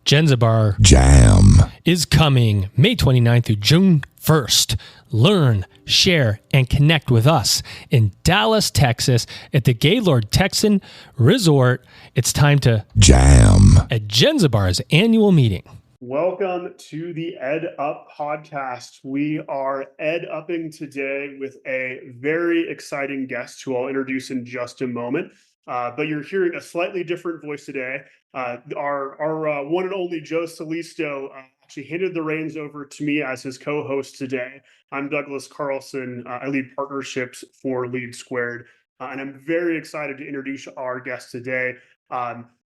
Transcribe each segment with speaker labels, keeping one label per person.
Speaker 1: Jenzabar
Speaker 2: Jam
Speaker 1: is coming May 29th through June 1st. Learn, share, and connect with us in Dallas, Texas at the Gaylord Texan Resort. It's time to
Speaker 2: Jam
Speaker 1: at Jenzabar's annual meeting.
Speaker 3: Welcome to the Ed Up podcast. We are Ed Upping today with a very exciting guest who I'll introduce in just a moment. But you're hearing a slightly different voice today. Our one and only Joe Salisto actually handed the reins over to me as his co-host today. I'm Douglas Carlson. I lead partnerships for Lead Squared, and I'm very excited to introduce our guest today.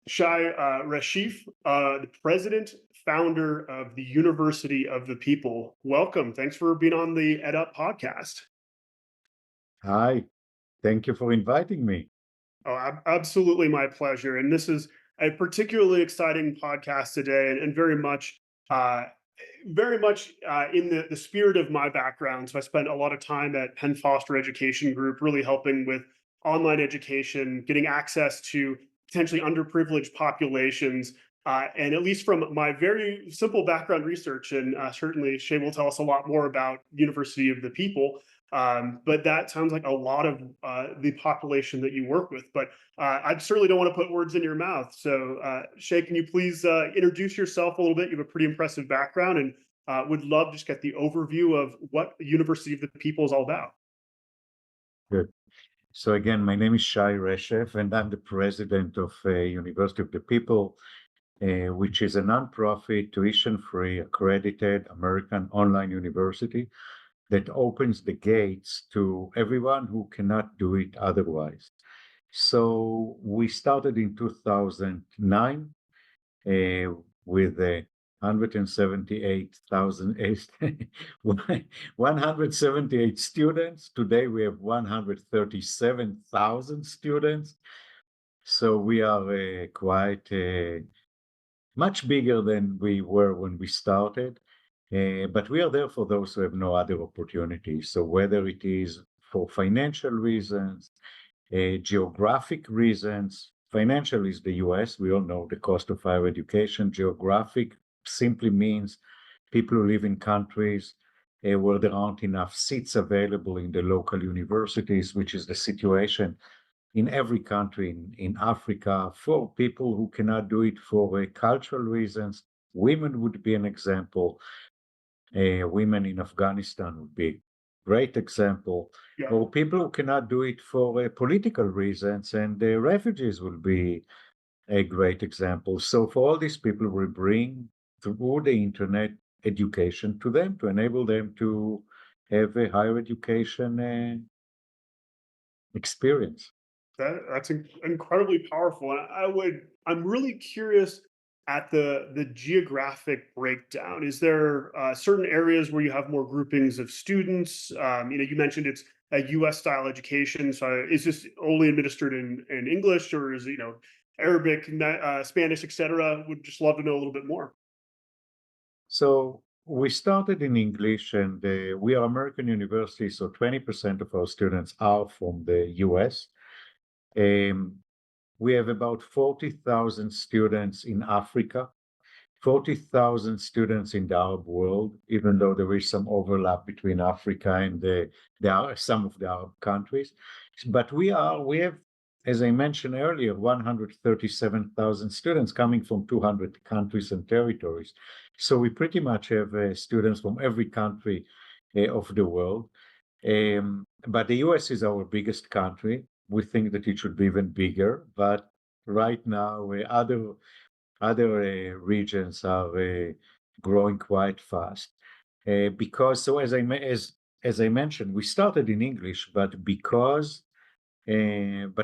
Speaker 3: Shai Reshef, the president, founder of the University of the People. Welcome. Thanks for being on the Ed Up podcast.
Speaker 4: Hi. Thank you for inviting me.
Speaker 3: Oh, absolutely my pleasure. And this is a particularly exciting podcast today, and very much in the spirit of my background. So I spent a lot of time at Penn Foster Education Group, really helping with online education, getting access to potentially underprivileged populations. And at least from my very simple background research, and certainly Shai will tell us a lot more about University of the People, but that sounds like a lot of the population that you work with. But I certainly don't want to put words in your mouth. So Shai, can you please introduce yourself a little bit? You have a pretty impressive background, and would love to just get the overview of what the University of the People is all about.
Speaker 4: Good. So again, my name is Shai Reshef, and I'm the president of University of the People, which is a nonprofit, tuition-free, accredited American online university that opens the gates to everyone who cannot do it otherwise. So we started in 2009 with 178 students. Today we have 137,000 students. So we are quite much bigger than we were when we started. But we are there for those who have no other opportunities. So whether it is for financial reasons, geographic reasons, financial is the US. We all know the cost of higher education. Geographic simply means people who live in countries where there aren't enough seats available in the local universities, which is the situation in every country in Africa, for people who cannot do it for cultural reasons. Women would be an example. Women in Afghanistan would be a great example.
Speaker 3: Yeah.
Speaker 4: Or people who cannot do it for political reasons, and the refugees will be a great example. So for all these people, we bring through the internet education to them to enable them to have a higher education experience.
Speaker 3: That's incredibly powerful. And I'm really curious at the geographic breakdown. Is there certain areas where you have more groupings of students? You mentioned it's a U.S. style education. So is this only administered in English, or is it, Arabic, Spanish, etc.? Would just love to know a little bit more.
Speaker 4: So we started in English, and we are American university, so 20% of our students are from the US. We have about 40,000 students in Africa, 40,000 students in the Arab world, even though there is some overlap between Africa and some of the Arab countries. But we have, as I mentioned earlier, 137,000 students coming from 200 countries and territories. So we pretty much have students from every country of the world. But the US is our biggest country. We think that it should be even bigger. But right now, other regions are growing quite fast. Because, so as I mentioned, we started in English, but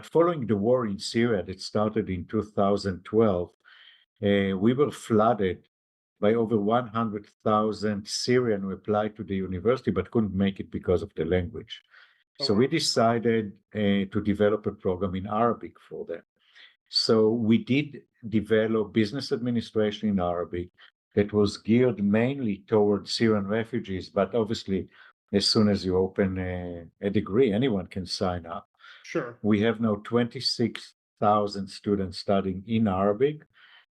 Speaker 4: following the war in Syria that started in 2012, we were flooded by over 100,000 Syrians who applied to the university but couldn't make it because of the language. So we decided to develop a program in Arabic for them. So we did develop business administration in Arabic that was geared mainly towards Syrian refugees, but obviously, as soon as you open a degree, anyone can sign up.
Speaker 3: Sure.
Speaker 4: We have now 26,000 students studying in Arabic,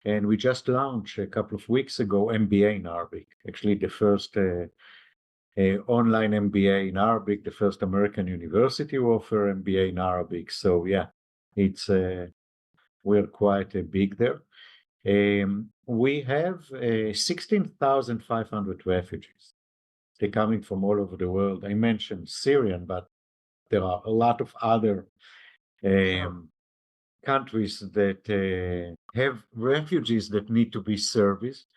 Speaker 4: And we just launched a couple of weeks ago MBA in Arabic, actually the first online MBA in Arabic, the first American university to offer MBA in Arabic. So yeah, it's we're quite big there. We have 16,500 refugees. They're coming from all over the world. I mentioned Syrian, but there are a lot of other countries that have refugees that need to be serviced.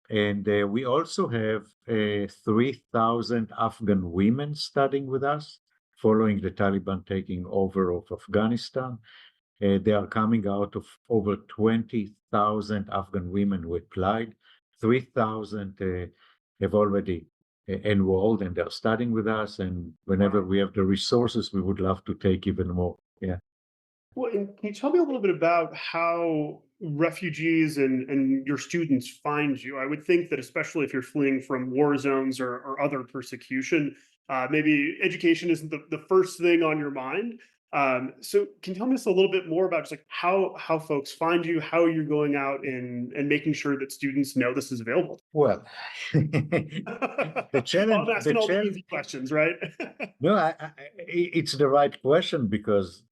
Speaker 4: And we also have 3,000 Afghan women studying with us following the Taliban taking over of Afghanistan. They are coming out of over 20,000 Afghan women who applied. 3,000 have already enrolled and they're studying with us. And whenever we have the resources, we would love to take even more. Yeah.
Speaker 3: Well, and can you tell me a little bit about how refugees and your students find you? I would think that especially if you're fleeing from war zones or other persecution, maybe education isn't the first thing on your mind. So can you tell me just a little bit more about just like how folks find you, how you're going out and making sure that students know this is available?
Speaker 4: Well, the challenge,
Speaker 3: I'm asking all the easy questions, right?
Speaker 4: no, it's the right question because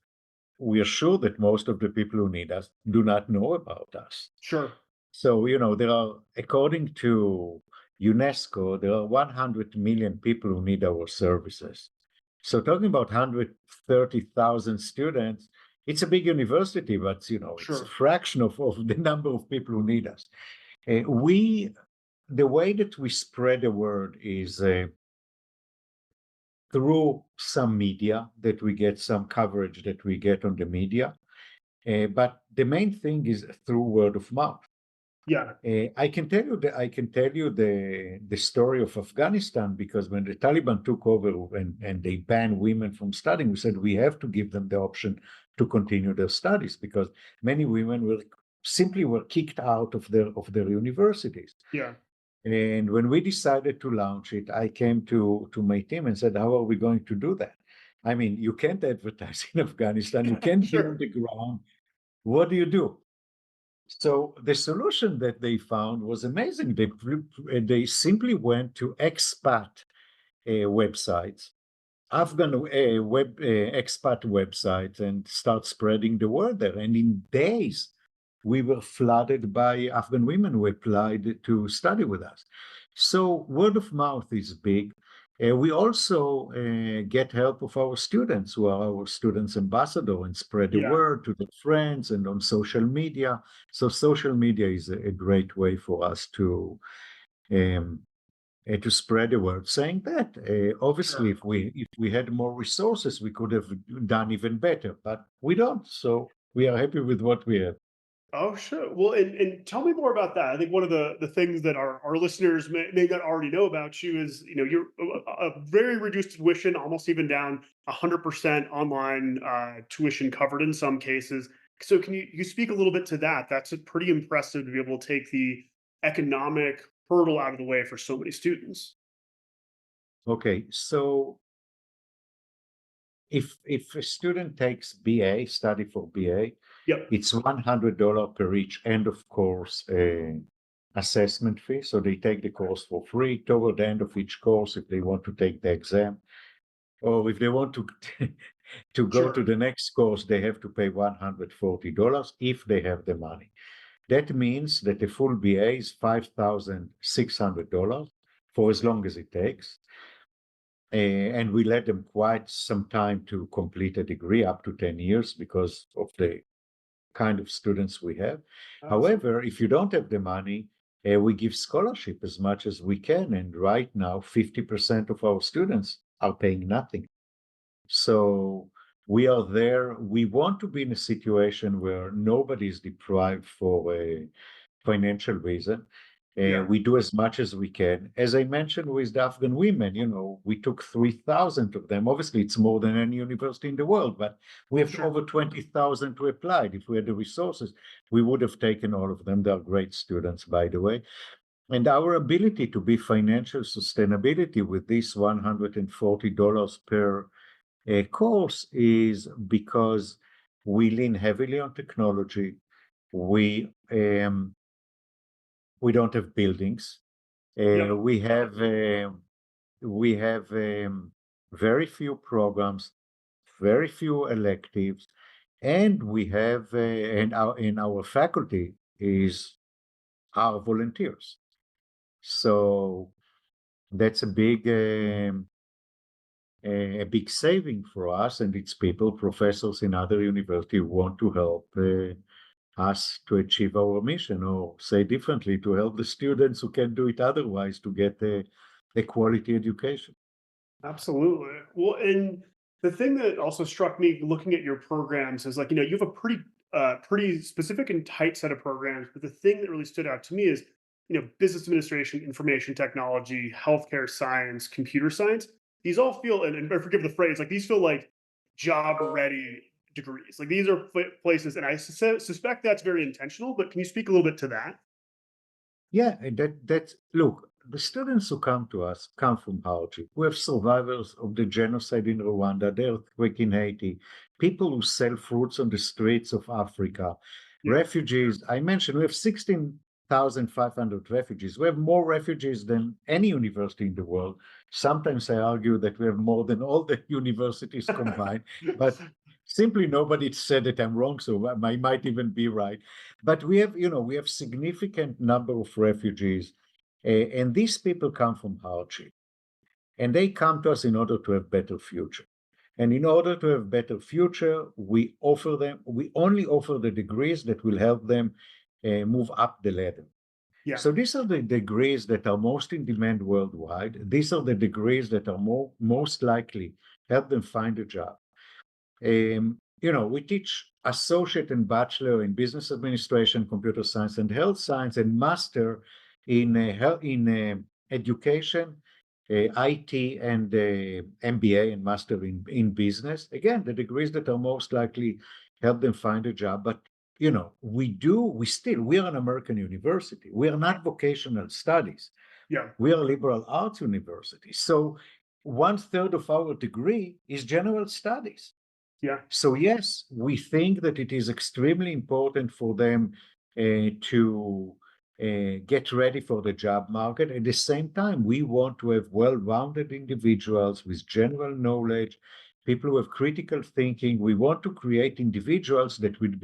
Speaker 4: we are sure that most of the people who need us do not know about us.
Speaker 3: Sure.
Speaker 4: So, there are, according to UNESCO, there are 100 million people who need our services. So talking about 130,000 students, it's a big university, but,
Speaker 3: Sure.
Speaker 4: it's a fraction of the number of people who need us. The way that we spread the word is through some media, that we get some coverage that we get on the media. But the main thing is through word of mouth.
Speaker 3: Yeah.
Speaker 4: I can tell you the story of Afghanistan, because when the Taliban took over and they banned women from studying, we said we have to give them the option to continue their studies, because many women were kicked out of their universities.
Speaker 3: Yeah.
Speaker 4: And when we decided to launch it, I came to my team and said, how are we going to do that? I mean, you can't advertise in Afghanistan, you can't be on the ground. What do you do? So the solution that they found was amazing. They simply went to expat websites, Afghan expat websites, and start spreading the word there. And in days, we were flooded by Afghan women who applied to study with us. So word of mouth is big. We also get help of our students, who are our students' ambassador, and spread the word to their friends and on social media. So social media is a great way for us to spread the word, saying that obviously if we had more resources, we could have done even better, but we don't. So we are happy with what we have.
Speaker 3: Oh, sure. Well, and tell me more about that. I think one of the things that our listeners may not already know about you is, you're a very reduced tuition, almost even down 100% online tuition covered in some cases. So can you speak a little bit to that? That's pretty impressive to be able to take the economic hurdle out of the way for so many students.
Speaker 4: Okay, so if a student takes BA, study for BA,
Speaker 3: Yep.
Speaker 4: it's $100 per each end of course assessment fee. So they take the course for free. Toward the end of each course, if they want to take the exam, or if they want to to go to the next course, they have to pay $140 if they have the money. That means that the full BA is $5,600 for as long as it takes. And we let them quite some time to complete a degree, up to 10 years, because of the kind of students we have. However, if you don't have the money, we give scholarship as much as we can. And right now, 50% of our students are paying nothing. So we are there. We want to be in a situation where nobody is deprived for a financial reason. We do as much as we can. As I mentioned with the Afghan women, we took 3,000 of them. Obviously, it's more than any university in the world, but we have over 20,000 who applied. If we had the resources, we would have taken all of them. They're great students, by the way. And our ability to be financial sustainability with this $140 per course is because we lean heavily on technology. We don't have buildings.
Speaker 3: Yeah.
Speaker 4: We have very few programs, very few electives, and we have our faculty is our volunteers. So that's a big saving for us, and it's people, professors in other universities who want to help us to achieve our mission, or say differently, to help the students who can't do it otherwise to get a quality education.
Speaker 3: Absolutely. Well, and the thing that also struck me looking at your programs is like, you have a pretty specific and tight set of programs, but the thing that really stood out to me is, business administration, information technology, healthcare science, computer science. These all feel, and forgive the phrase, like these feel like job ready degrees. Like these are places, and I suspect that's very intentional, but can you speak a little bit to that?
Speaker 4: Yeah, and that's look, the students who come to us come from hardship. We have survivors of the genocide in Rwanda, the earthquake in Haiti, people who sell fruits on the streets of Africa,
Speaker 3: Yeah.
Speaker 4: refugees. I mentioned we have 16,500 refugees. We have more refugees than any university in the world. Sometimes I argue that we have more than all the universities combined, but simply nobody said that I'm wrong, so I might even be right. But we have significant number of refugees, and these people come from hardship, and they come to us in order to have better future. And in order to have better future, we only offer the degrees that will help them move up the ladder.
Speaker 3: Yeah.
Speaker 4: So these are the degrees that are most in demand worldwide. These are the degrees that are most likely help them find a job. We teach associate and bachelor in business administration, computer science, and health science, and master in education, IT, and MBA and master in business. Again, the degrees that are most likely help them find a job. But we are an American university. We are not vocational studies.
Speaker 3: Yeah.
Speaker 4: We are a liberal arts university. So 1/3 of our degree is general studies.
Speaker 3: Yeah.
Speaker 4: So yes, we think that it is extremely important for them to get ready for the job market. At the same time, we want to have well-rounded individuals with general knowledge, people who have critical thinking. We want to create individuals that will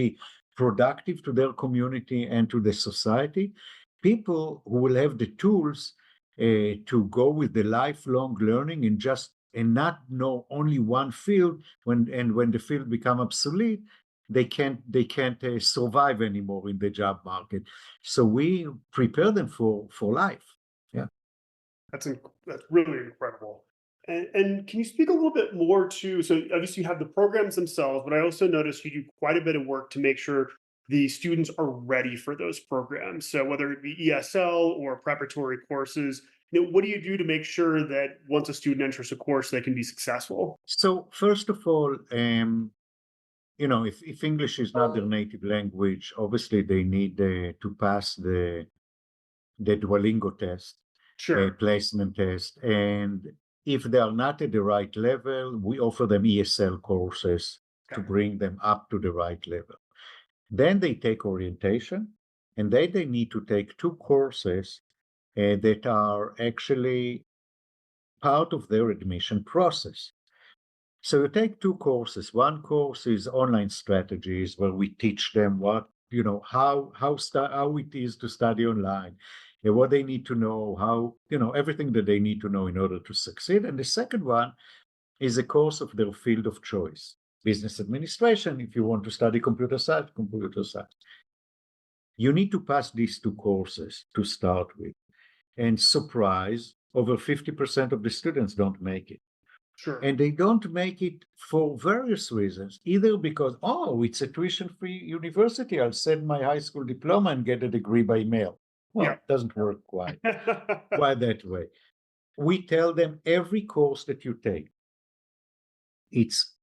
Speaker 4: be productive to their community and to the society. People who will have the tools to go with the lifelong learning and not know only one field. When the field become obsolete, they can't survive anymore in the job market. So we prepare them for life. Yeah.
Speaker 3: That's really incredible. And can you speak a little bit more to, so obviously you have the programs themselves, but I also noticed you do quite a bit of work to make sure the students are ready for those programs. So whether it be ESL or preparatory courses, what do you do to make sure that once a student enters a course, they can be successful?
Speaker 4: So first of all, if English is not their native language, obviously they need to pass the Duolingo test,
Speaker 3: Sure.
Speaker 4: placement test. And if they are not at the right level, we offer them ESL courses to
Speaker 3: Okay.
Speaker 4: bring them up to the right level. Then they take orientation, and then they need to take two courses that are actually part of their admission process. So you take two courses. One course is online strategies, where we teach them how it is to study online, and what they need to know, everything that they need to know in order to succeed. And the second one is a course of their field of choice, business administration. If you want to study computer science, computer science. You need to pass these two courses to start with. And surprise, over 50% of the students don't make it.
Speaker 3: Sure.
Speaker 4: And they don't make it for various reasons, either because, it's a tuition-free university, I'll send my high school diploma and get a degree by mail. Well,
Speaker 3: Yeah.
Speaker 4: it doesn't work quite that way. We tell them every course that you take, it's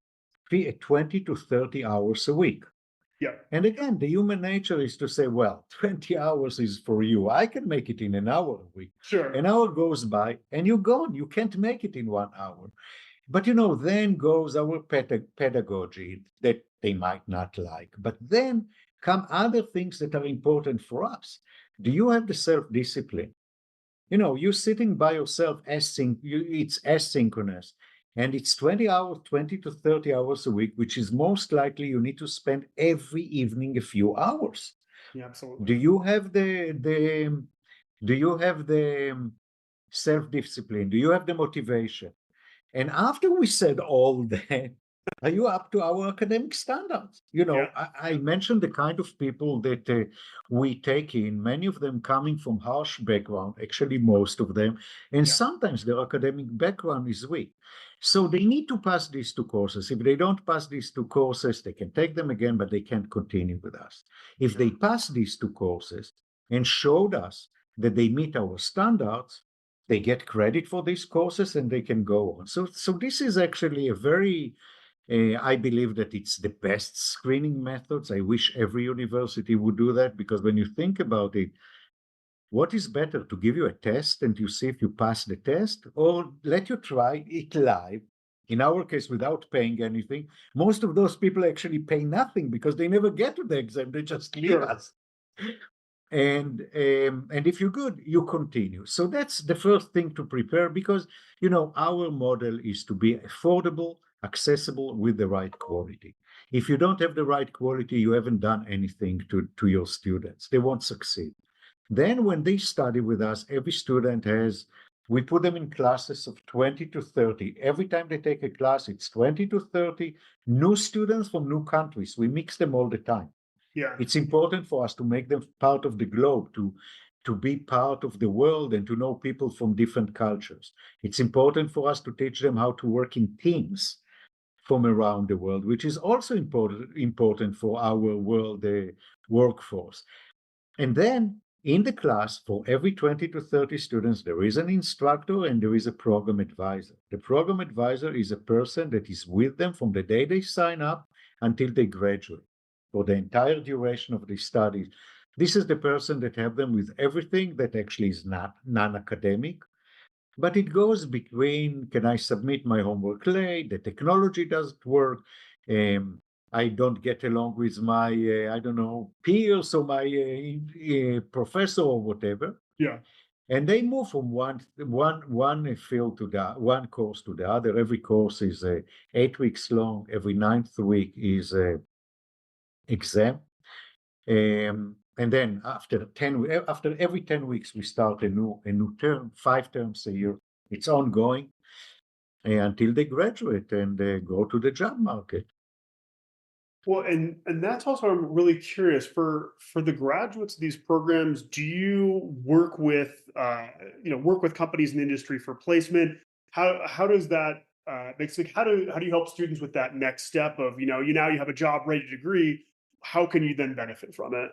Speaker 4: 20 to 30 hours a week.
Speaker 3: Yeah.
Speaker 4: And again, the human nature is to say, well, 20 hours is for you. I can make it in an hour a week.
Speaker 3: Sure.
Speaker 4: An hour goes by and you're gone. You can't make it in 1 hour. But then goes our pedagogy that they might not like. But then come other things that are important for us. Do you have the self-discipline? You know, you're sitting by yourself, it's asynchronous, and it's 20 hours, 20 to 30 hours a week, which is most likely you need to spend every evening a few hours.
Speaker 3: Yeah, absolutely.
Speaker 4: Do you have the self-discipline? Do you have the motivation? And after we said all that, are you up to our academic standards? You know,
Speaker 3: Yeah.
Speaker 4: I mentioned the kind of people that we take in, many of them coming from harsh background, actually most of them, and
Speaker 3: Yeah.
Speaker 4: sometimes their academic background is weak. So they need to pass these two courses. If they don't pass these two courses, they can take them again, but they can't continue with us. If they pass these two courses and showed us that they meet our standards, they get credit for these courses and they can go on. So this is actually a very, I believe that it's the best screening methods. I wish every university would do that, because when you think about it, what is better, to give you a test and you see if you pass the test, or let you try it live? In our case, without paying anything. Most of those people actually pay nothing because they never get to the exam. They just leave us. And if you're good, you continue. So that's the first thing to prepare, because, you know, our model is to be affordable, accessible, with the right quality. If you don't have the right quality, you haven't done anything to your students. They won't succeed. Then when they study with us, every student we put them in classes of 20 to 30. Every time they take a class, it's 20 to 30 new students from new countries. We mix them all the time.
Speaker 3: Yeah.
Speaker 4: It's important for us to make them part of the globe, to be part of the world and to know people from different cultures. It's important for us to teach them how to work in teams from around the world, which is also important for our world workforce. And then in the class, for every 20 to 30 students, there is an instructor and there is a program advisor. The program advisor is a person that is with them from the day they sign up until they graduate, for the entire duration of the studies. This is the person that helps them with everything that actually is not non-academic, but it goes between, can I submit my homework late? The technology doesn't work. I don't get along with my, I don't know, peers or my professor or whatever.
Speaker 3: Yeah.
Speaker 4: And they move from one field to one course to the other. Every course is 8 weeks long. Every 9th week is an exam. And then after every 10 weeks, we start a new term, 5 terms a year. It's ongoing until they graduate and go to the job market.
Speaker 3: Well, and that's also, I'm really curious, for the graduates of these programs, do you work with work with companies in the industry for placement? How does that basically, how do you help students with that next step of, you now you have a job ready degree, how can you then benefit from it?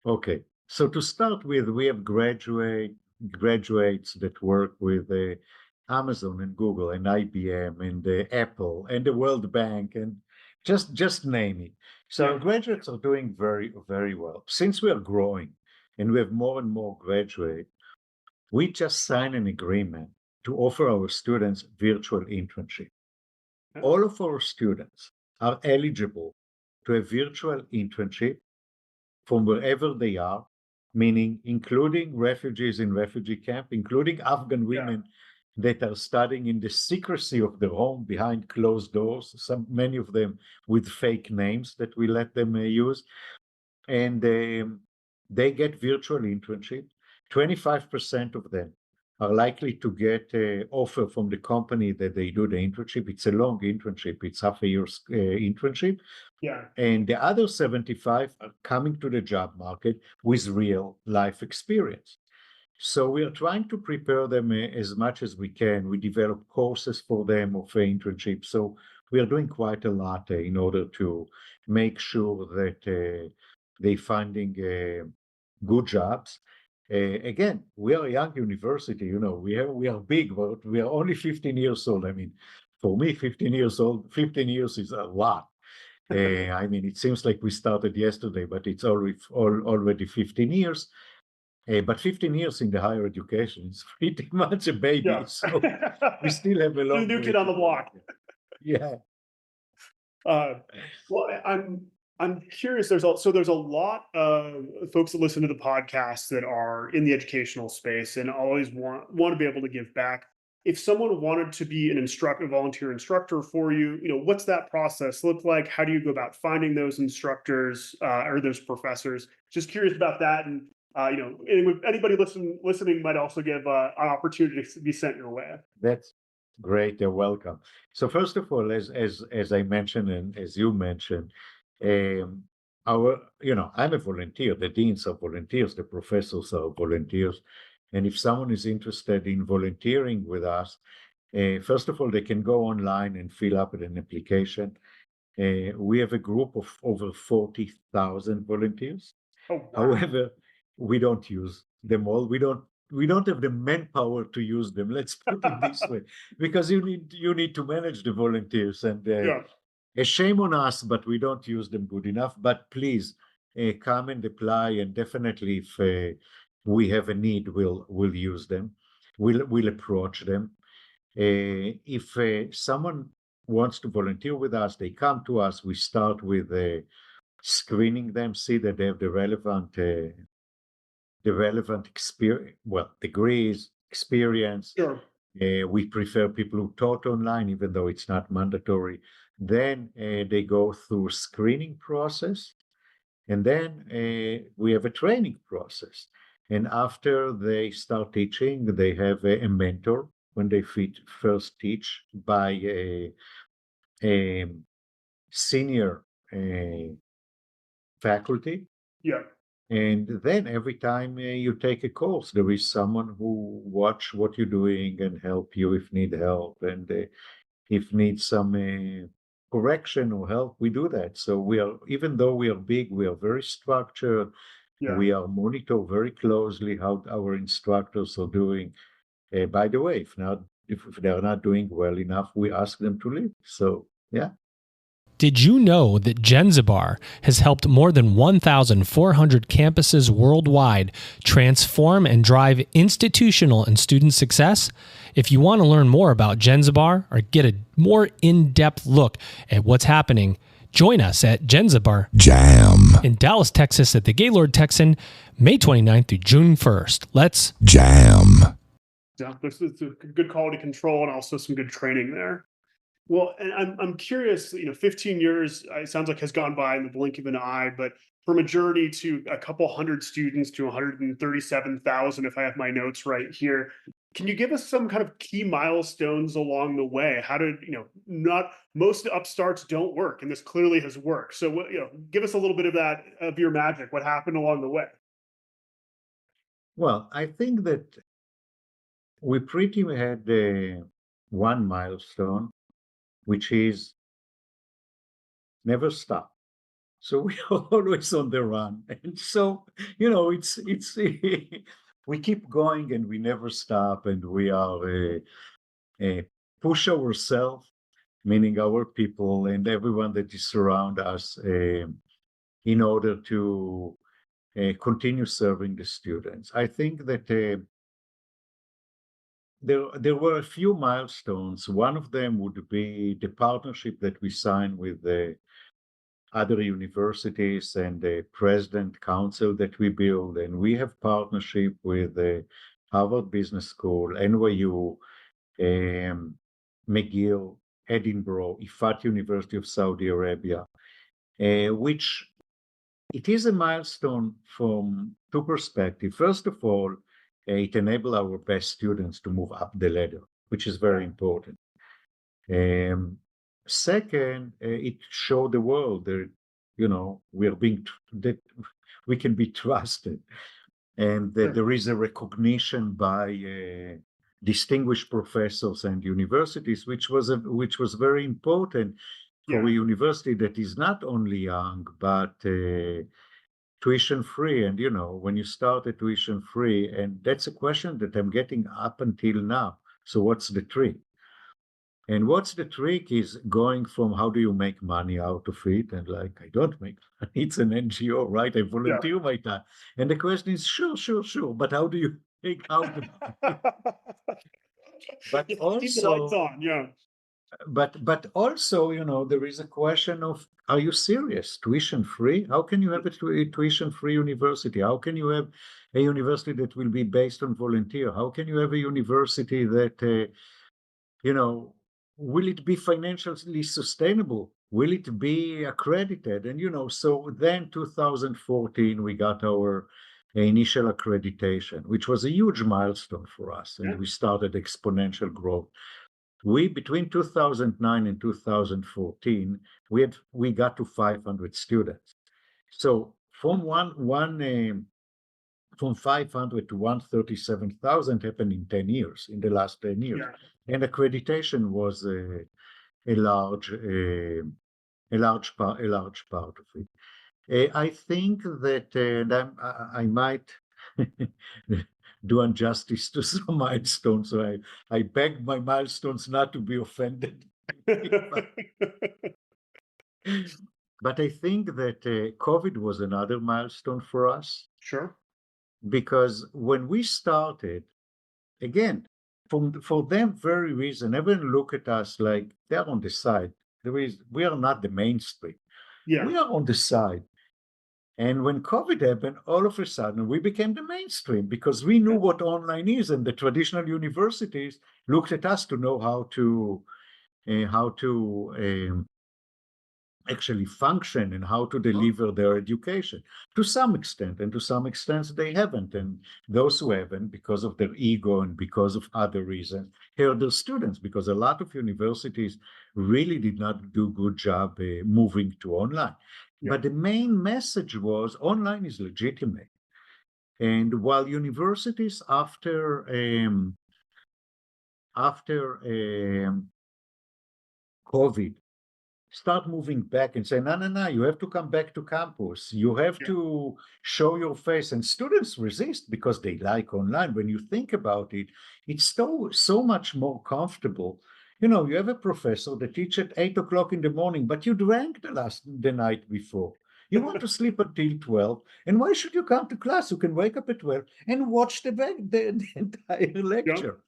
Speaker 4: Okay, so to start with, we have graduates that work with Amazon and Google and IBM and Apple and the World Bank, and just name it. So our graduates are doing very, very well. Since we are growing and we have more and more graduates, we just signed an agreement to offer our students virtual internship. All of our students are eligible to a virtual internship from wherever they are, meaning including refugees in refugee camp, including Afghan women that are studying in the secrecy of their home behind closed doors, many of them with fake names that we let them use. And they get virtual internship. 25% of them are likely to get an offer from the company that they do the internship. It's a long internship. It's half a year's internship.
Speaker 3: Yeah.
Speaker 4: And the other 75 are coming to the job market with real life experience. So we are trying to prepare them as much as we can. We develop courses for them of internship. So we are doing quite a lot in order to make sure that they're finding good jobs. Again, we are a young university, we are big, but we are only 15 years old. I mean, for me, 15 years is a lot. I mean, it seems like we started yesterday, but it's already 15 years. But 15 years in the higher education is pretty much a baby.
Speaker 3: Yeah.
Speaker 4: So we still have a long
Speaker 3: new
Speaker 4: way
Speaker 3: kid on
Speaker 4: to
Speaker 3: the
Speaker 4: go.
Speaker 3: block.
Speaker 4: Yeah.
Speaker 3: Well, I'm I'm curious. There's a lot of folks that listen to the podcast that are in the educational space and always want to be able to give back. If someone wanted to be a volunteer instructor for you, what's that process look like? How do you go about finding those instructors or those professors? Just curious about that, and anybody listening might also give an opportunity to be sent your way.
Speaker 4: That's great. You're welcome. So first of all, as I mentioned and as you mentioned, um, I'm a volunteer. The deans are volunteers. The professors are volunteers. And if someone is interested in volunteering with us, first of all, they can go online and fill up an application. We have a group of over 40,000 volunteers.
Speaker 3: Oh wow!
Speaker 4: However, we don't use them all. We don't have the manpower to use them. Let's put it this way, because you need to manage the volunteers, and
Speaker 3: Yeah,
Speaker 4: a shame on us, but we don't use them good enough. But please come and apply, and definitely if we have a need, we'll use them. We'll approach them. If someone wants to volunteer with us, they come to us. We start with screening them, see that they have the relevant experience, degrees, experience.
Speaker 3: sure.
Speaker 4: We prefer people who taught online, even though it's not mandatory. Then they go through a screening process, and then we have a training process. And after they start teaching, they have a mentor when they first teach by a senior faculty.
Speaker 3: Yeah,
Speaker 4: And then every time you take a course, there is someone who watch what you're doing and help you if need help, and if need some correction or help, we do that. So even though we are big, we are very structured.
Speaker 3: yeah.
Speaker 4: We are monitor very closely how our instructors are doing. By the way, if they are not doing well enough, we ask them to leave. So yeah.
Speaker 1: Did you know that Jenzabar has helped more than 1,400 campuses worldwide transform and drive institutional and student success? If you want to learn more about Jenzabar or get a more in-depth look at what's happening, join us at Jenzabar
Speaker 2: Jam.
Speaker 1: in Dallas, Texas at the Gaylord Texan, May 29th through June 1st. Let's
Speaker 2: Jam.
Speaker 3: Yeah, there's a good quality control and also some good training there. Well, and I'm curious, 15 years, it sounds like has gone by in the blink of an eye, but from a journey to a couple hundred students to 137,000, if I have my notes right here, can you give us some kind of key milestones along the way? How did, not most upstarts don't work, and this clearly has worked. So, give us a little bit of that, of your magic. What happened along the way?
Speaker 4: Well, I think that we pretty had one milestone, which is never stop. So we are always on the run, and so it's we keep going and we never stop, and we are push ourselves, meaning our people and everyone that is around us, in order to continue serving the students. I think that there were a few milestones. One of them would be the partnership that we signed with the other universities and the president council that we build. And we have partnership with the Harvard Business School, NYU, McGill, Edinburgh, Ifat University of Saudi Arabia, which it is a milestone from two perspectives. First of all, it enables our best students to move up the ladder, which is very important. Second, it showed the world that we are that we can be trusted, and that there is a recognition by distinguished professors and universities, which was very important for
Speaker 3: Yeah,
Speaker 4: a university that is not only young but tuition free. And when you start a tuition free, and that's a question that I'm getting up until now. So what's the trick? And what's the trick is going from how do you make money out of it? And like, I don't make money. It's an NGO, right? I
Speaker 3: yeah.
Speaker 4: volunteer my time. And the question is, sure, sure, sure. But how do you make out of it? But
Speaker 3: Yeah, keep the lights
Speaker 4: also,
Speaker 3: on. Yeah,
Speaker 4: but also, you know, there is a question of, are you serious? Tuition free? How can you have a tuition free university? How can you have a university that will be based on volunteer? How can you have a university that, you know, will it be financially sustainable? Will it be accredited? And, you know, so then 2014, we got our initial accreditation, which was a huge milestone for us. And we started exponential growth. Between 2009 and 2014, we got to 500 students. So from from 500 to 137,000 happened in 10 years, in the last 10 years.
Speaker 3: Yeah.
Speaker 4: And accreditation was a large part of it. I think that I might do injustice to some milestones, so I beg my milestones not to be offended. But I think that COVID was another milestone for us.
Speaker 3: Sure.
Speaker 4: Because when we started, again, for them very reason, everyone look at us like they're on the side. We are not the mainstream.
Speaker 3: Yeah.
Speaker 4: We are on the side. And when COVID happened, all of a sudden we became the mainstream because we knew what online is, and the traditional universities looked at us to know how to actually function and how to deliver their education to some extent, and to some extent they haven't. And those who haven't, because of their ego and because of other reasons, hurt their students, because a lot of universities really did not do a good job moving to online. But the main message was online is legitimate. And while universities after COVID start moving back and say, no, you have to come back to campus. You have to show your face. And students resist because they like online. When you think about it, it's so much more comfortable. You know, you have a professor that teaches at 8 o'clock in the morning, but you drank the night before. You want to sleep until 12. And why should you come to class? You can wake up at 12 and watch the entire lecture.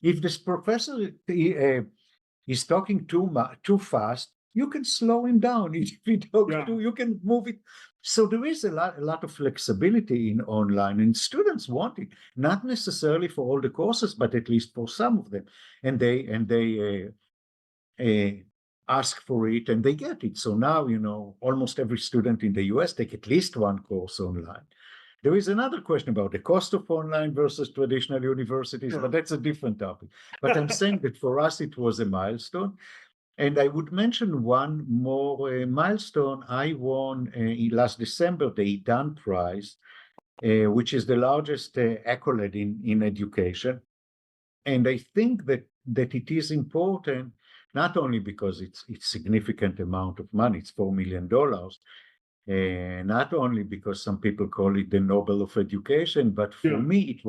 Speaker 4: If this professor is talking too fast, you can slow him down. If he talks you can move it. So there is a lot of flexibility in online, and students want it, not necessarily for all the courses, but at least for some of them. And they ask for it and they get it. So now, you know, almost every student in the US take at least one course online. There is another question about the cost of online versus traditional universities, but that's a different topic. But I'm saying that for us, it was a milestone. And I would mention one more milestone. I won last December the Idan Prize, which is the largest accolade in education. And I think that it is important, not only because it's significant amount of money, it's $4 million, not only because some people call it the Nobel of Education, but for me,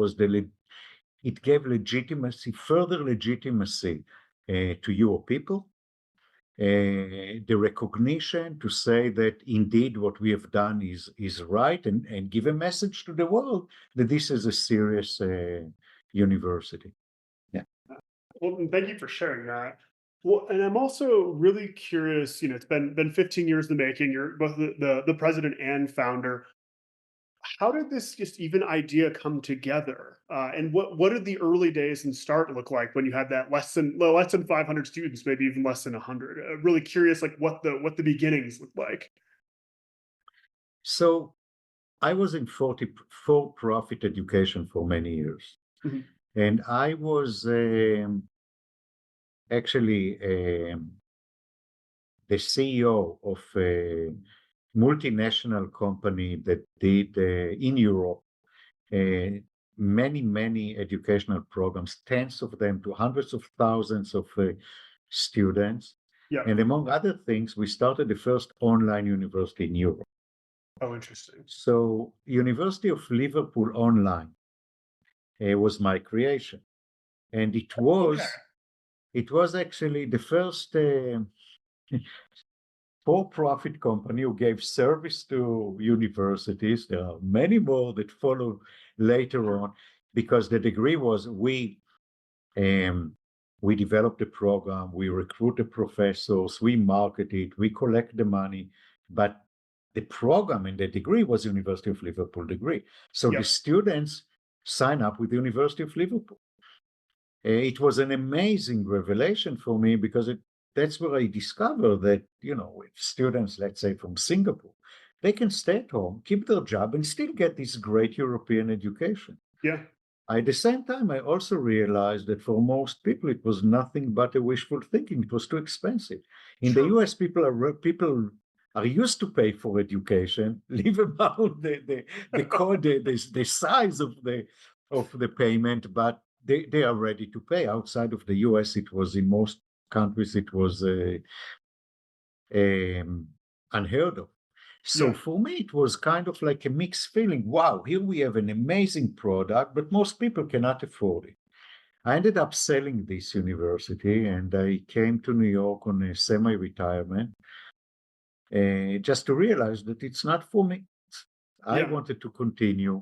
Speaker 4: it gave legitimacy, further legitimacy to your people. The recognition to say that indeed what we have done is right, and give a message to the world that this is a serious university.
Speaker 3: Well, and thank you for sharing that. Well, and I'm also really curious, you know, it's been 15 years in the making. You're both the president and founder. How did this just even idea come together? And what did the early days and start look like when you had that less than 500 students, maybe even less than 100? Really curious, like what the beginnings looked like.
Speaker 4: So I was in for-profit education for many years. And I was actually the CEO of a multinational company that did in Europe many educational programs, tens of them to hundreds of thousands of students. And among other things, we started the first online university in Europe.
Speaker 3: Oh, interesting.
Speaker 4: So University of Liverpool Online was my creation. And it was actually the first for-profit company who gave service to universities. There are many more that follow later on, because the degree was we We develop the program, we recruit the professors, we market it, we collect the money, but the program and the degree was University of Liverpool degree. So the
Speaker 3: Yep.
Speaker 4: students sign up with the University of Liverpool. It was an amazing revelation for me because that's where I discovered that, if students, let's say from Singapore, they can stay at home, keep their job, and still get this great European education.
Speaker 3: Yeah.
Speaker 4: At the same time, I also realized that for most people, it was nothing but a wishful thinking. It was too expensive. In the
Speaker 3: Sure.
Speaker 4: US, people are used to pay for education, leave about the size of the payment, but they are ready to pay. Outside of the US, it was in most countries, it was unheard of. So
Speaker 3: Yeah.
Speaker 4: for me, it was kind of like a mixed feeling. Wow, here we have an amazing product, but most people cannot afford it. I ended up selling this university and I came to New York on a semi-retirement just to realize that it's not for me. I
Speaker 3: Yeah.
Speaker 4: wanted to continue.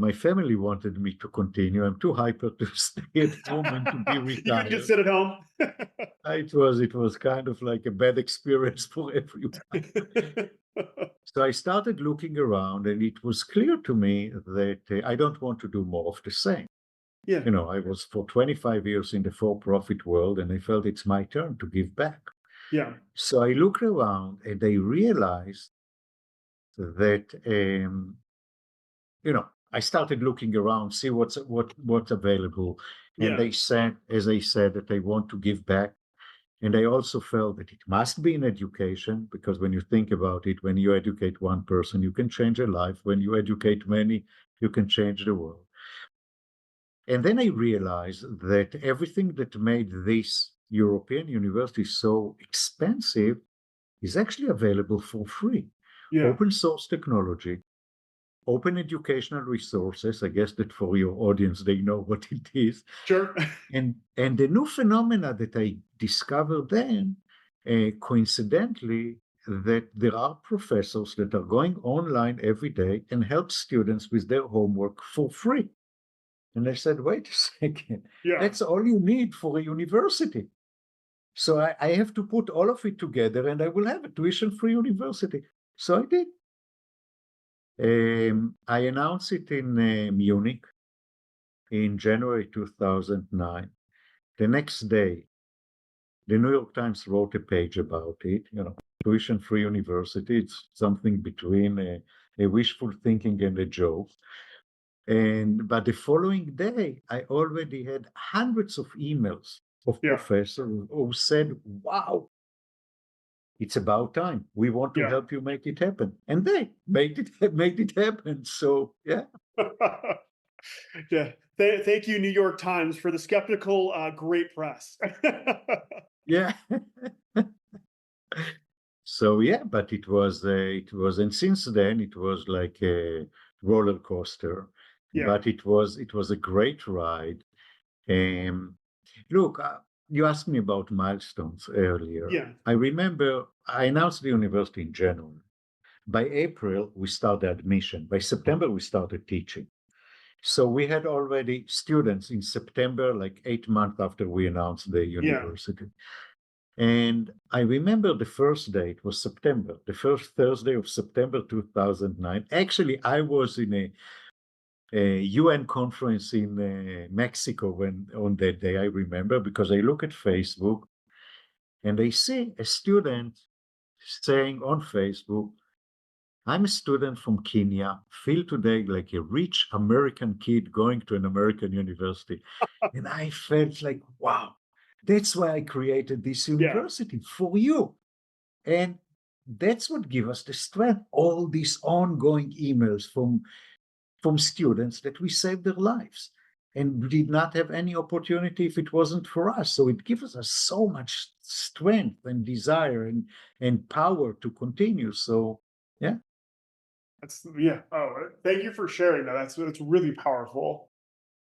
Speaker 4: My family wanted me to continue. I'm too hyper to stay at home and to be
Speaker 3: You couldn't just
Speaker 4: retired.
Speaker 3: sit at home.
Speaker 4: It was kind of like a bad experience for everyone. So I started looking around, and it was clear to me that I don't want to do more of the same.
Speaker 3: Yeah.
Speaker 4: I was for 25 years in the for-profit world, and I felt it's my turn to give back.
Speaker 3: Yeah.
Speaker 4: So I looked around, and I realized that I started looking around, see what's available, and
Speaker 3: Yeah.
Speaker 4: as I said, that I want to give back. And I also felt that it must be in education, because when you think about it, when you educate one person, you can change a life. When you educate many, you can change the world. And then I realized that everything that made this European university so expensive is actually available for free.
Speaker 3: Yeah.
Speaker 4: Open source technology, open educational resources. I guess that for your audience, they know what it is.
Speaker 3: Sure.
Speaker 4: And the new phenomena that I discovered then, coincidentally, that there are professors that are going online every day and help students with their homework for free. And I said, wait a second,
Speaker 3: Yeah.
Speaker 4: that's all you need for a university. So I have to put all of it together and I will have a tuition-free university. So I did. I announced it in Munich in January 2009. The next day, the New York Times wrote a page about it, tuition-free university. It's something between a wishful thinking and a joke. But the following day, I already had hundreds of emails of
Speaker 3: Yeah.
Speaker 4: professors who said, wow, it's about time. We want to
Speaker 3: Yeah.
Speaker 4: help you make it happen. And they made it happen. So, yeah.
Speaker 3: Yeah. Thank you, New York Times, for the skeptical, great press.
Speaker 4: Yeah. So, yeah, but it was, and since then it was like a roller coaster,
Speaker 3: Yeah.
Speaker 4: but it was a great ride. Look, you asked me about milestones earlier.
Speaker 3: Yeah.
Speaker 4: I remember I announced the university in January. By April, we started admission. By September, we started teaching. So we had already students in September, like 8 months after we announced the university. And I remember the first day, it was September, the first Thursday of September 2009. Actually, I was in a UN conference in Mexico on that day, I remember, because I look at Facebook and I see a student saying on Facebook, I'm a student from Kenya, feel today like a rich American kid going to an American university. And I felt like, wow, that's why I created this university for you. And that's what gives us the strength, all these ongoing emails from students that we saved their lives and did not have any opportunity if it wasn't for us. So it gives us so much strength and desire and power to continue. So, yeah.
Speaker 3: Oh, thank you for sharing that. That's really powerful.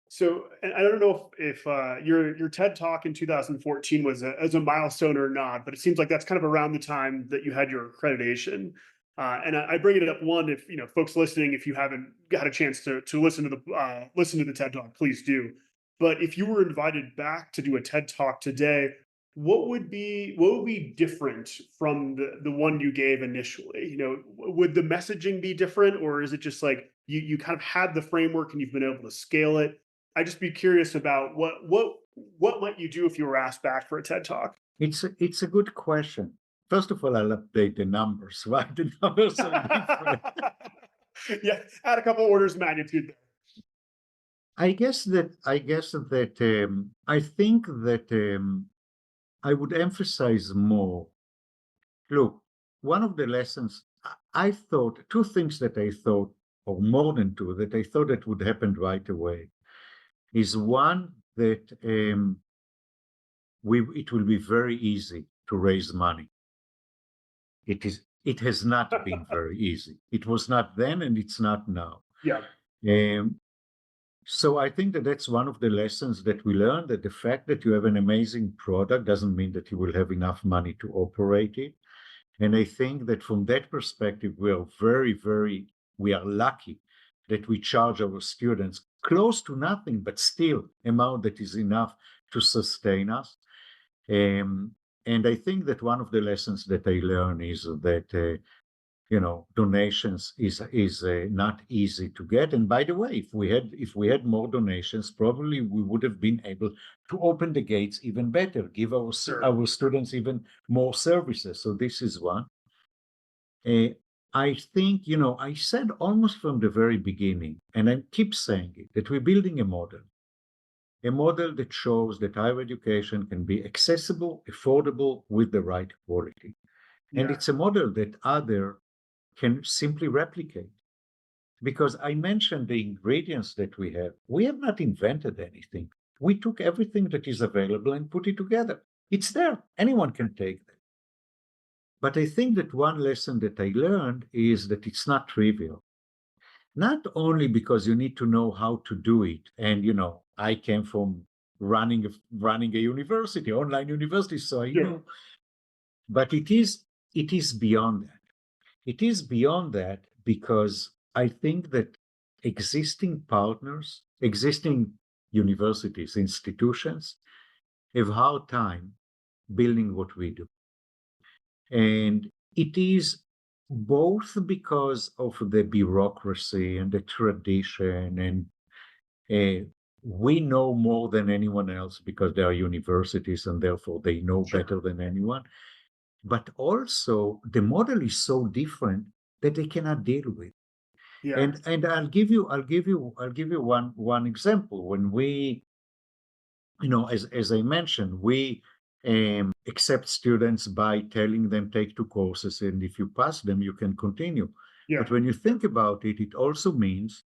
Speaker 3: So, and I don't know if your TED Talk in 2014 was as a milestone or not, but it seems like that's kind of around the time that you had your accreditation. And I bring it up one, if folks listening, if you haven't got a chance to listen to the TED Talk, please do. But if you were invited back to do a TED Talk today, what would be different from the one you gave initially? Would the messaging be different, or is it just like you kind of had the framework and you've been able to scale it? I'd just be curious about what might you do if you were asked back for a TED Talk?
Speaker 4: It's a good question. First of all, I'll update the numbers, right? The numbers are different.
Speaker 3: Yeah, add a couple orders of magnitude there.
Speaker 4: I think that I would emphasize more. Look, one of the lessons I thought, two things that I thought, or more than two, that I thought that would happen right away, is one that it will be very easy to raise money. It has not been very easy. It was not then, and it's not now.
Speaker 3: Yeah,
Speaker 4: So I think that that's one of the lessons that we learned, that the fact that you have an amazing product doesn't mean that you will have enough money to operate it. And I think that from that perspective, we are lucky that we charge our students close to nothing, but still amount that is enough to sustain us. And I think that one of the lessons that I learned is that donations is not easy to get. And by the way, if we had more donations, probably we would have been able to open the gates even better, give our students even more services. So this is one. I think, I said almost from the very beginning, and I keep saying it, that we're building a model that shows that higher education can be accessible, affordable, with the right quality. And it's a model that other can simply replicate. Because I mentioned the ingredients that we have. We have not invented anything. We took everything that is available and put it together. It's there. Anyone can take that. But I think that one lesson that I learned is that it's not trivial. Not only because you need to know how to do it. And, I came from running a university, online university, so I know. But it is beyond that. It is beyond that because I think that existing partners, existing universities, institutions have hard time building what we do. And it is both because of the bureaucracy and the tradition, and we know more than anyone else because they are universities and therefore they know better than anyone. But also the model is so different that they cannot deal with.
Speaker 3: Yeah.
Speaker 4: And I'll give you one example. When we, as I mentioned, we accept students by telling them take 2 courses, and if you pass them, you can continue.
Speaker 3: Yeah.
Speaker 4: But when you think about it, it also means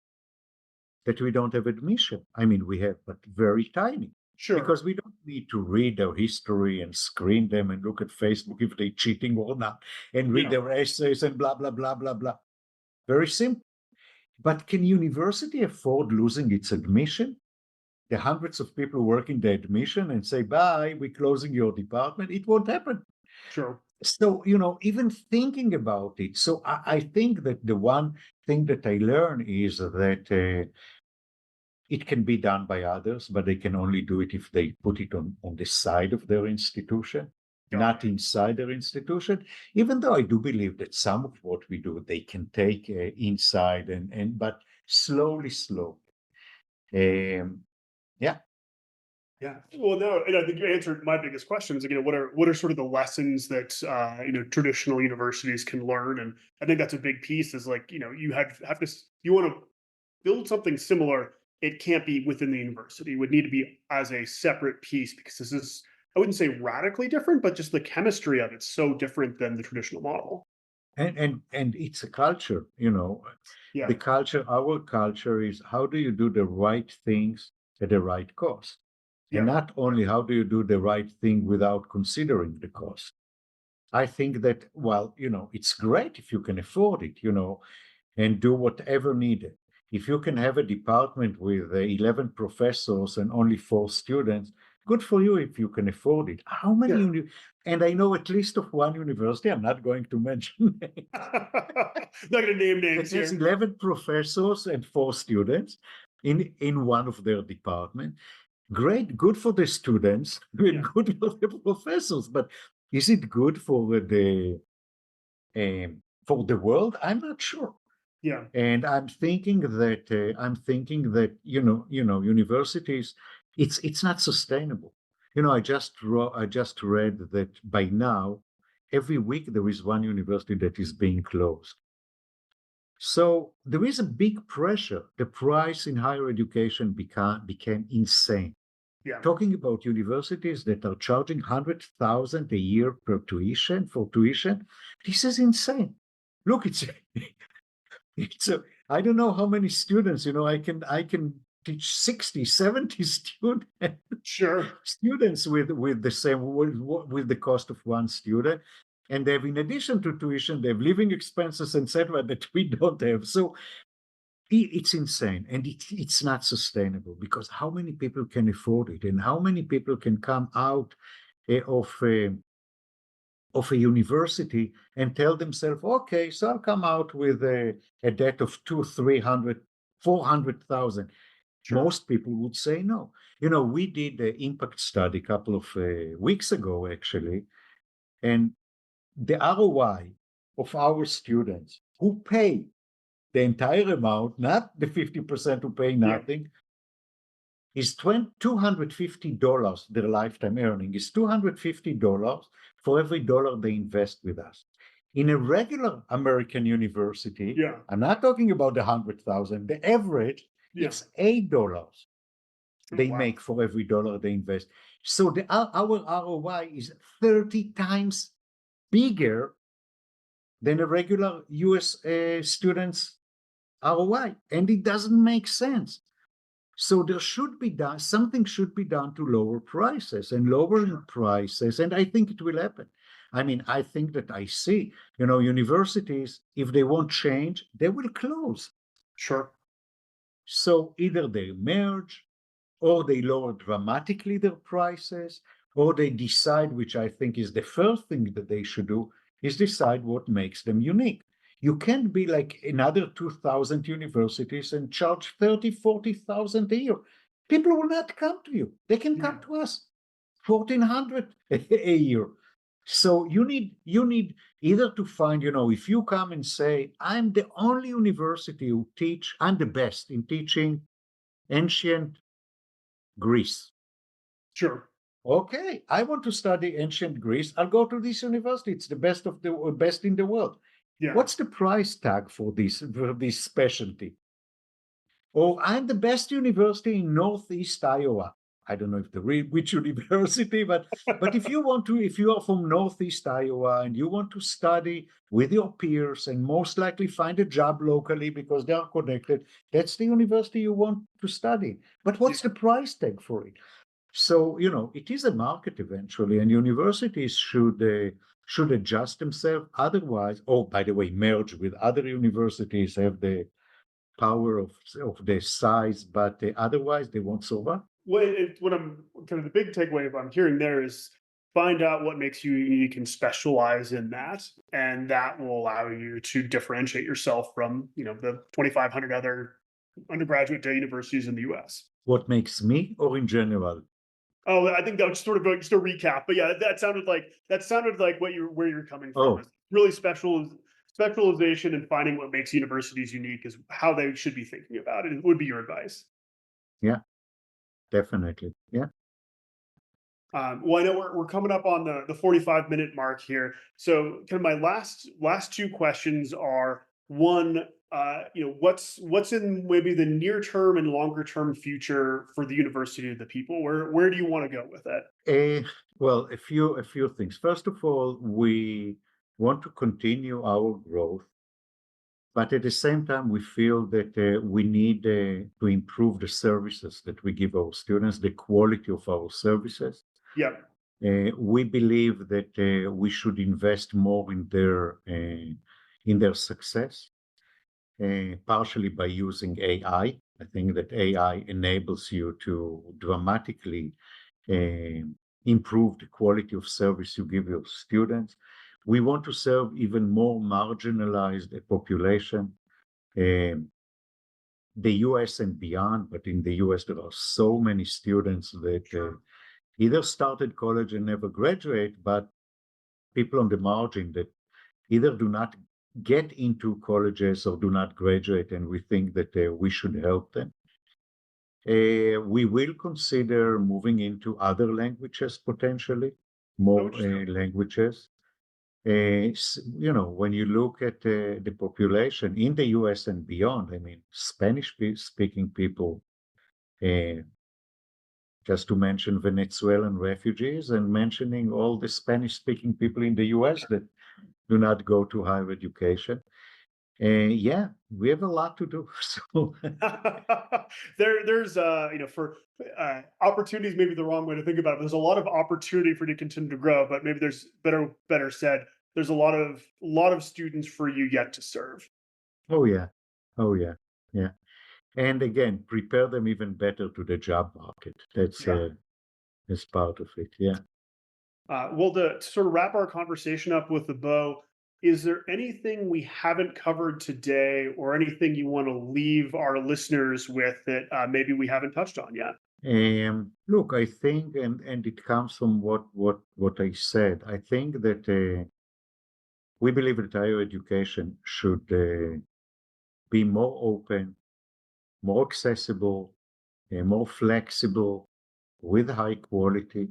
Speaker 4: that we don't have admission. I mean, we have, but very tiny.
Speaker 3: Sure.
Speaker 4: Because we don't need to read their history and screen them and look at Facebook if they're cheating or not, and read their essays and blah, blah, blah, blah, blah. Very simple. But can university afford losing its admission? The hundreds of people working the admission and say, bye, we're closing your department. It won't happen.
Speaker 3: Sure.
Speaker 4: So, even thinking about it. So I think that the one thing that I learned is that it can be done by others, but they can only do it if they put it on the side of their institution, not inside their institution. Even though I do believe that some of what we do, they can take inside but slowly. Yeah.
Speaker 3: Yeah. Well, no, and I think you answered my biggest questions. Again, what are sort of the lessons that traditional universities can learn? And I think that's a big piece. Is like you have to you want to build something similar. It can't be within the university. It would need to be as a separate piece because this is, I wouldn't say radically different, but just the chemistry of it's so different than the traditional model.
Speaker 4: And it's a culture,
Speaker 3: Yeah.
Speaker 4: the culture, our culture is how do you do the right things at the right cost?
Speaker 3: Yeah.
Speaker 4: And not only how do you do the right thing without considering the cost. I think that, well, it's great if you can afford it, and do whatever needed. If you can have a department with 11 professors and only 4 students, good for you if you can afford it. How many? And I know at least of one university, I'm not going to mention names.
Speaker 3: Not going to name names
Speaker 4: It has
Speaker 3: here.
Speaker 4: 11 professors and 4 students in one of their departments. Great, good for the students,
Speaker 3: Yeah.
Speaker 4: good for the professors, but is it good for the world? I'm not sure.
Speaker 3: Yeah.
Speaker 4: And I'm thinking that universities, it's not sustainable. I just read that by now, every week there is one university that is being closed. So there is a big pressure. The price in higher education became insane.
Speaker 3: Yeah.
Speaker 4: Talking about universities that are charging 100,000 a year for tuition, this is insane. Look, it's a, I don't know how many students, I can teach 60, 70
Speaker 3: Sure.
Speaker 4: students with the same with the cost of one student. And they have, in addition to tuition, they have living expenses, etc., that we don't have. So it's insane, and it's not sustainable, because how many people can afford it, and how many people can come out of a university and tell themselves, okay, so I'll come out with a debt of 200, 300, 400,000.
Speaker 3: Sure.
Speaker 4: Most people would say no. We did an impact study a couple of weeks ago, actually, and the ROI of our students who pay the entire amount, not the 50% who pay
Speaker 3: Yeah.
Speaker 4: nothing, is $250. Their lifetime earning is $250 for every dollar they invest with us. In a regular American university,
Speaker 3: Yeah.
Speaker 4: I'm not talking about the 100,000, the average,
Speaker 3: Yeah.
Speaker 4: it's $8 they
Speaker 3: Wow.
Speaker 4: make for every dollar they invest. So our ROI is 30 times bigger than a regular US student's ROI, and it doesn't make sense. So something should be done to lower prices, and lowering prices, and I think it will happen. I mean, I think that I see, universities, if they won't change, they will close.
Speaker 3: Sure.
Speaker 4: So either they merge, or they lower dramatically their prices, or they decide, which I think is the first thing that they should do, is decide what makes them unique. You can't be like another 2,000 universities and charge 30, 40,000 a year. People will not come to you. They can come to us. 1,400 a year. So you need either to find, if you come and say, I'm the only university who I'm the best in teaching ancient Greece.
Speaker 3: Sure.
Speaker 4: Okay, I want to study ancient Greece. I'll go to this university. It's the best in the world.
Speaker 3: Yeah.
Speaker 4: What's the price tag for this specialty? Oh, I'm the best university in Northeast Iowa. I don't know which university, but if you are from Northeast Iowa and you want to study with your peers and most likely find a job locally because they are connected, that's the university you want to study. But what's the price tag for it? So, it is a market eventually, and universities should adjust themselves. Otherwise, oh, by the way, merge with other universities, have the power of the size, but otherwise they won't survive.
Speaker 3: What I'm kind of the big takeaway I'm hearing there is find out what makes you unique and specialize in that, and that will allow you to differentiate yourself from the 2,500 other undergraduate day universities in the U.S.
Speaker 4: What makes me, or in general?
Speaker 3: Oh, I think that was sort of just a recap, but yeah, that sounded like where you're coming from.
Speaker 4: Oh,
Speaker 3: Is really specialization and finding what makes universities unique is how they should be thinking about it. It would be your advice.
Speaker 4: yeah, definitely. Yeah.
Speaker 3: Well, I know we're coming up on the 45-minute mark here. So kind of my last two questions are one, what's in maybe the near term and longer term future for the University of the People? Where do you want to go with that?
Speaker 4: Well, a few things. First of all, we want to continue our growth, but at the same time, we feel that we need to improve the services that we give our students, the quality of our services.
Speaker 3: Yeah.
Speaker 4: We believe that we should invest more in their success, partially by using AI. I think that AI enables you to dramatically improve the quality of service you give your students. We want to serve even more marginalized population. Um, the US and beyond, but in the US, there are so many students that either started college and never graduate, but people on the margin that either do not get into colleges or do not graduate, and we think that we should help them. We will consider moving into other languages potentially, more languages. When you look at the population in the US and beyond, I mean, Spanish-speaking people, just to mention Venezuelan refugees and mentioning all the Spanish-speaking people in the US that do not go to higher education. Yeah, we have a lot to do. So
Speaker 3: there's for opportunities, maybe the wrong way to think about it. There's a lot of opportunity for you to continue to grow, but maybe there's better said, there's a lot of students for you yet to serve.
Speaker 4: oh yeah, yeah. And again, prepare them even better to the job market. That's part of it. Yeah.
Speaker 3: Well, to sort of wrap our conversation up with a bow, is there anything we haven't covered today or anything you want to leave our listeners with that maybe we haven't touched on yet?
Speaker 4: Look, I think, and it comes from what I said. I think that we believe that higher education should be more open, more accessible, more flexible, with high quality.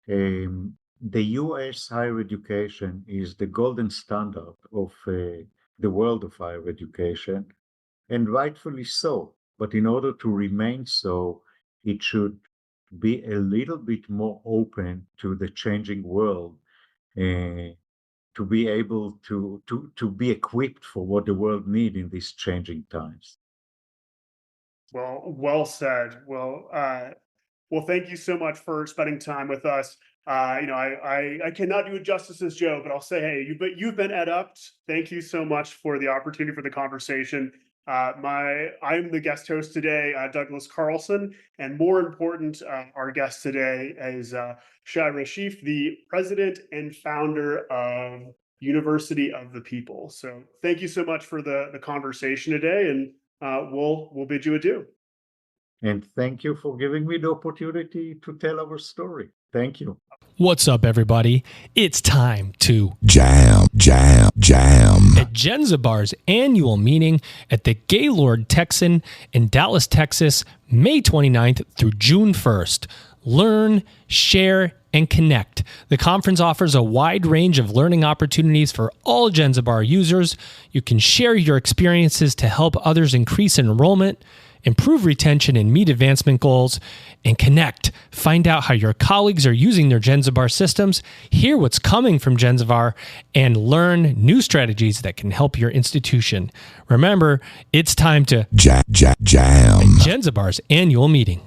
Speaker 4: The US higher education is the golden standard of the world of higher education, and rightfully so. But in order to remain so, it should be a little bit more open to the changing world, to be able to be equipped for what the world needs in these changing times.
Speaker 3: Well said. Well, thank you so much for spending time with us. I cannot do it justice as Joe, but I'll say, hey, you've been edupped. Thank you so much for the opportunity for the conversation. I'm the guest host today, Douglas Carlson, and more important, our guest today is Shai Reshef, the president and founder of University of the People. So thank you so much for the conversation today, and we'll bid you adieu.
Speaker 4: And thank you for giving me the opportunity to tell our story. Thank you.
Speaker 1: What's up, everybody? It's time to
Speaker 2: jam
Speaker 1: at Jenzabar's annual meeting at the Gaylord Texan in Dallas, Texas, May 29th through June 1st. Learn, share, and connect. The conference offers a wide range of learning opportunities for all Jenzabar users. You can share your experiences to help others increase enrollment, improve retention and meet advancement goals, and connect. Find out how your colleagues are using their Jenzabar systems, hear what's coming from Jenzabar, and learn new strategies that can help your institution. Remember, it's time to
Speaker 2: jam
Speaker 1: Jenzabar's annual meeting.